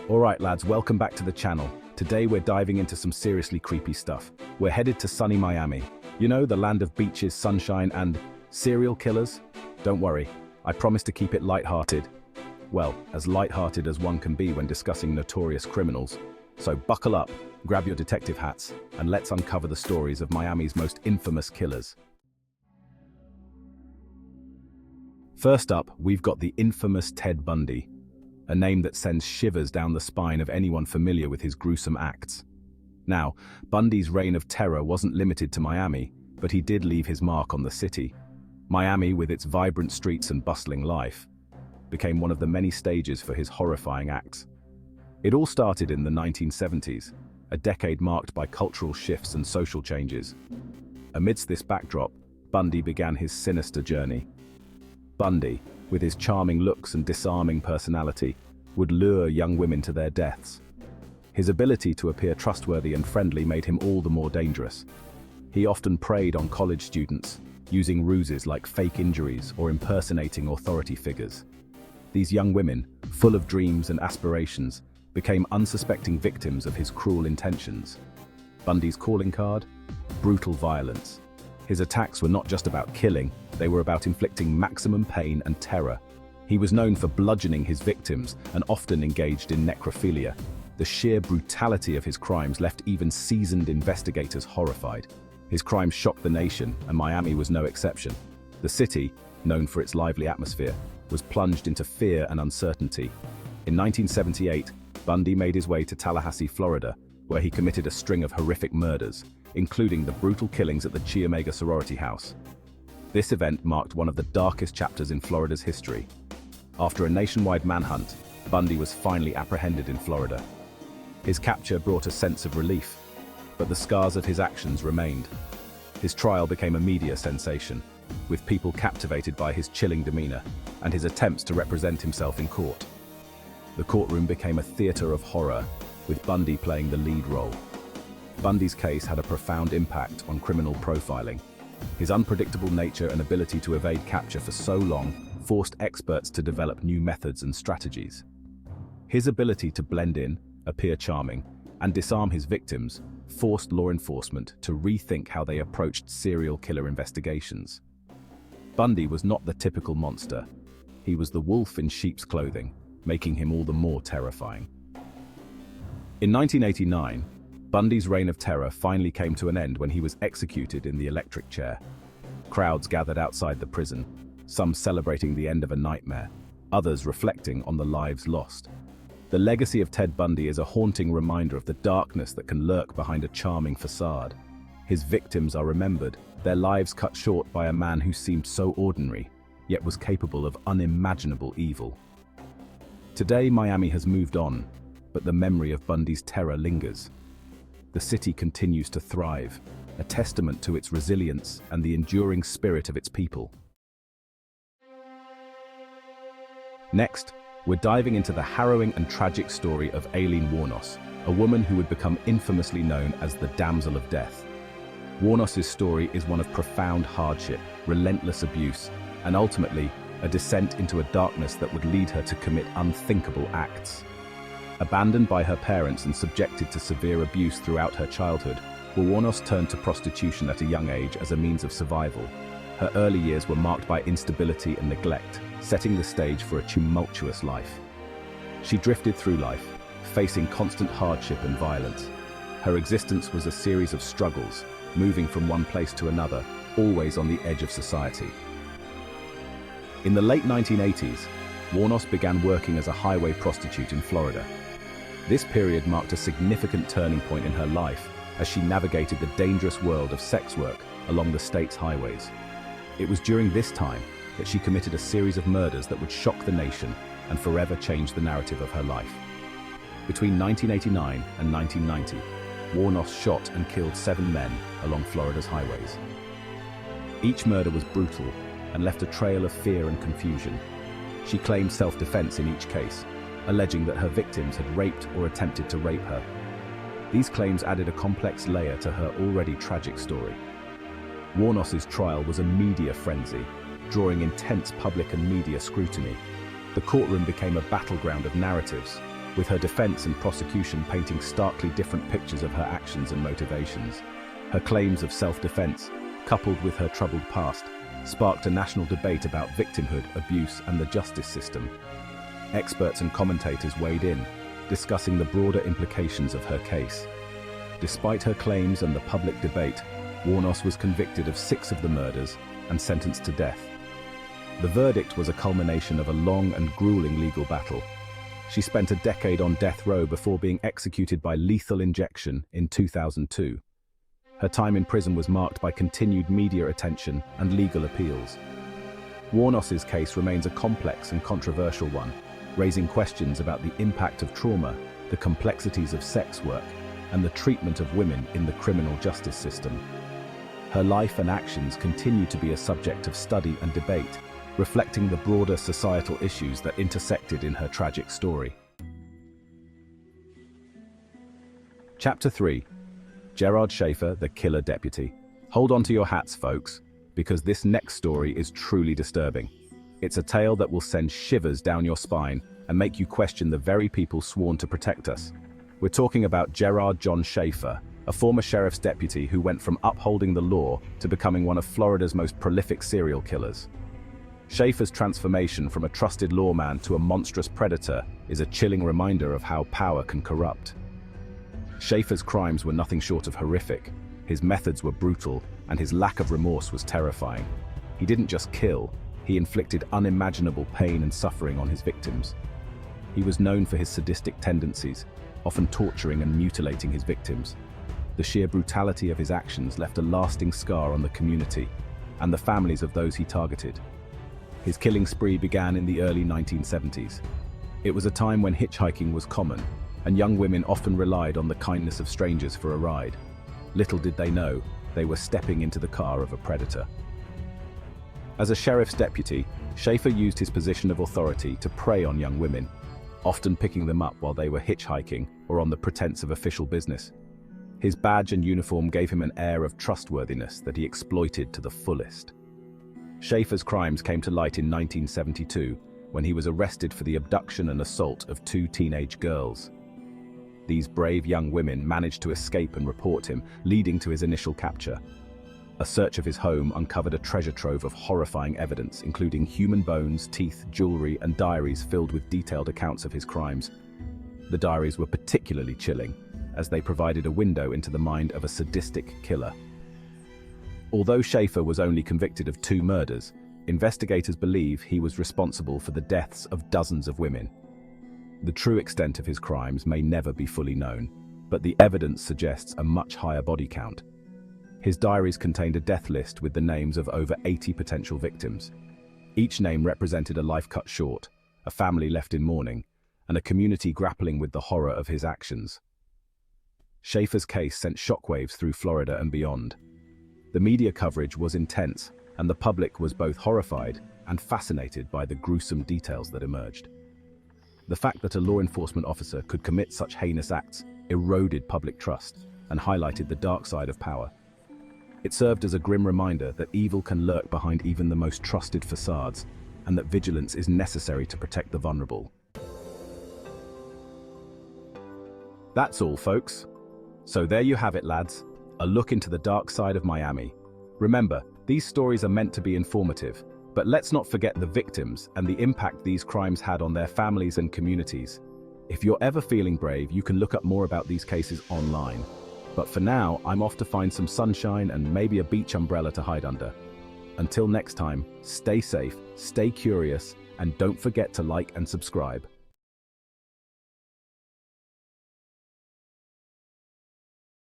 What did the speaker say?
Alright lads, welcome back to the channel. Today we're diving into some seriously creepy stuff. We're headed to sunny Miami. You know, the land of beaches, sunshine, and serial killers? Don't worry, I promise to keep it light-hearted. Well, as light-hearted as one can be when discussing notorious criminals. So buckle up, grab your detective hats, and let's uncover the stories of Miami's most infamous killers. First up, we've got the infamous Ted Bundy, a name that sends shivers down the spine of anyone familiar with his gruesome acts. Now, Bundy's reign of terror wasn't limited to Miami, but he did leave his mark on the city. Miami, with its vibrant streets and bustling life, became one of the many stages for his horrifying acts. It all started in the 1970s, a decade marked by cultural shifts and social changes. Amidst this backdrop, Bundy began his sinister journey. Bundy, with his charming looks and disarming personality, would lure young women to their deaths. His ability to appear trustworthy and friendly made him all the more dangerous. He often preyed on college students, using ruses like fake injuries or impersonating authority figures. These young women, full of dreams and aspirations, became unsuspecting victims of his cruel intentions. Bundy's calling card? Brutal violence. His attacks were not just about killing, they were about inflicting maximum pain and terror. He was known for bludgeoning his victims and often engaged in necrophilia. The sheer brutality of his crimes left even seasoned investigators horrified. His crimes shocked the nation, and Miami was no exception. The city, known for its lively atmosphere, was plunged into fear and uncertainty. In 1978, Bundy made his way to Tallahassee, Florida, where he committed a string of horrific murders, including the brutal killings at the Chi Omega sorority house. This event marked one of the darkest chapters in Florida's history. After a nationwide manhunt, Bundy was finally apprehended in Florida. His capture brought a sense of relief, but the scars of his actions remained. His trial became a media sensation, with people captivated by his chilling demeanor and his attempts to represent himself in court. The courtroom became a theater of horror, with Bundy playing the lead role. Bundy's case had a profound impact on criminal profiling. His unpredictable nature and ability to evade capture for so long forced experts to develop new methods and strategies. His ability to blend in, appear charming, and disarm his victims forced law enforcement to rethink how they approached serial killer investigations. Bundy was not the typical monster. He was the wolf in sheep's clothing, making him all the more terrifying. In 1989, Bundy's reign of terror finally came to an end when he was executed in the electric chair. Crowds gathered outside the prison, some celebrating the end of a nightmare, others reflecting on the lives lost. The legacy of Ted Bundy is a haunting reminder of the darkness that can lurk behind a charming facade. His victims are remembered, their lives cut short by a man who seemed so ordinary, yet was capable of unimaginable evil. Today, Miami has moved on, but the memory of Bundy's terror lingers. The city continues to thrive, a testament to its resilience and the enduring spirit of its people. Next, we're diving into the harrowing and tragic story of Aileen Wuornos, a woman who would become infamously known as the Damsel of Death. Wuornos' story is one of profound hardship, relentless abuse, and ultimately, a descent into a darkness that would lead her to commit unthinkable acts. Abandoned by her parents and subjected to severe abuse throughout her childhood, Wuornos turned to prostitution at a young age as a means of survival. Her early years were marked by instability and neglect, setting the stage for a tumultuous life. She drifted through life, facing constant hardship and violence. Her existence was a series of struggles, moving from one place to another, always on the edge of society. In the late 1980s, Wuornos began working as a highway prostitute in Florida. This period marked a significant turning point in her life as she navigated the dangerous world of sex work along the state's highways. It was during this time that she committed a series of murders that would shock the nation and forever change the narrative of her life. Between 1989 and 1990, Wuornos shot and killed 7 men along Florida's highways. Each murder was brutal and left a trail of fear and confusion. She claimed self-defense in each case, alleging that her victims had raped or attempted to rape her. These claims added a complex layer to her already tragic story. Wuornos' trial was a media frenzy, drawing intense public and media scrutiny. The courtroom became a battleground of narratives, with her defense and prosecution painting starkly different pictures of her actions and motivations. Her claims of self-defense, coupled with her troubled past, sparked a national debate about victimhood, abuse, and the justice system. Experts and commentators weighed in, discussing the broader implications of her case. Despite her claims and the public debate, Wuornos was convicted of 6 of the murders and sentenced to death. The verdict was a culmination of a long and grueling legal battle. She spent a decade on death row before being executed by lethal injection in 2002. Her time in prison was marked by continued media attention and legal appeals. Wuornos's case remains a complex and controversial one, raising questions about the impact of trauma, the complexities of sex work, and the treatment of women in the criminal justice system. Her life and actions continue to be a subject of study and debate, reflecting the broader societal issues that intersected in her tragic story. Chapter 3. Gerard Schaefer, the Killer Deputy. Hold on to your hats, folks, because this next story is truly disturbing. It's a tale that will send shivers down your spine and make you question the very people sworn to protect us. We're talking about Gerard John Schaefer, a former sheriff's deputy who went from upholding the law to becoming one of Florida's most prolific serial killers. Schaefer's transformation from a trusted lawman to a monstrous predator is a chilling reminder of how power can corrupt. Schaefer's crimes were nothing short of horrific. His methods were brutal, and his lack of remorse was terrifying. He didn't just kill, he inflicted unimaginable pain and suffering on his victims. He was known for his sadistic tendencies, often torturing and mutilating his victims. The sheer brutality of his actions left a lasting scar on the community and the families of those he targeted. His killing spree began in the early 1970s. It was a time when hitchhiking was common, and young women often relied on the kindness of strangers for a ride. Little did they know, they were stepping into the car of a predator. As a sheriff's deputy, Schaefer used his position of authority to prey on young women, often picking them up while they were hitchhiking or on the pretense of official business. His badge and uniform gave him an air of trustworthiness that he exploited to the fullest. Schaefer's crimes came to light in 1972 when he was arrested for the abduction and assault of 2 teenage girls. These brave young women managed to escape and report him, leading to his initial capture. A search of his home uncovered a treasure trove of horrifying evidence, including human bones, teeth, jewelry, and diaries filled with detailed accounts of his crimes. The diaries were particularly chilling, as they provided a window into the mind of a sadistic killer. Although Schaefer was only convicted of 2 murders, investigators believe he was responsible for the deaths of dozens of women. The true extent of his crimes may never be fully known, but the evidence suggests a much higher body count. His diaries contained a death list with the names of over 80 potential victims. Each name represented a life cut short, a family left in mourning, and a community grappling with the horror of his actions. Schaefer's case sent shockwaves through Florida and beyond. The media coverage was intense, and the public was both horrified and fascinated by the gruesome details that emerged. The fact that a law enforcement officer could commit such heinous acts eroded public trust and highlighted the dark side of power. It served as a grim reminder that evil can lurk behind even the most trusted facades, and that vigilance is necessary to protect the vulnerable. That's all, folks. So there you have it, lads. A look into the dark side of Miami. Remember, these stories are meant to be informative, but let's not forget the victims and the impact these crimes had on their families and communities. If you're ever feeling brave, you can look up more about these cases online. But for now, I'm off to find some sunshine and maybe a beach umbrella to hide under. Until next time, stay safe, stay curious, and don't forget to like and subscribe.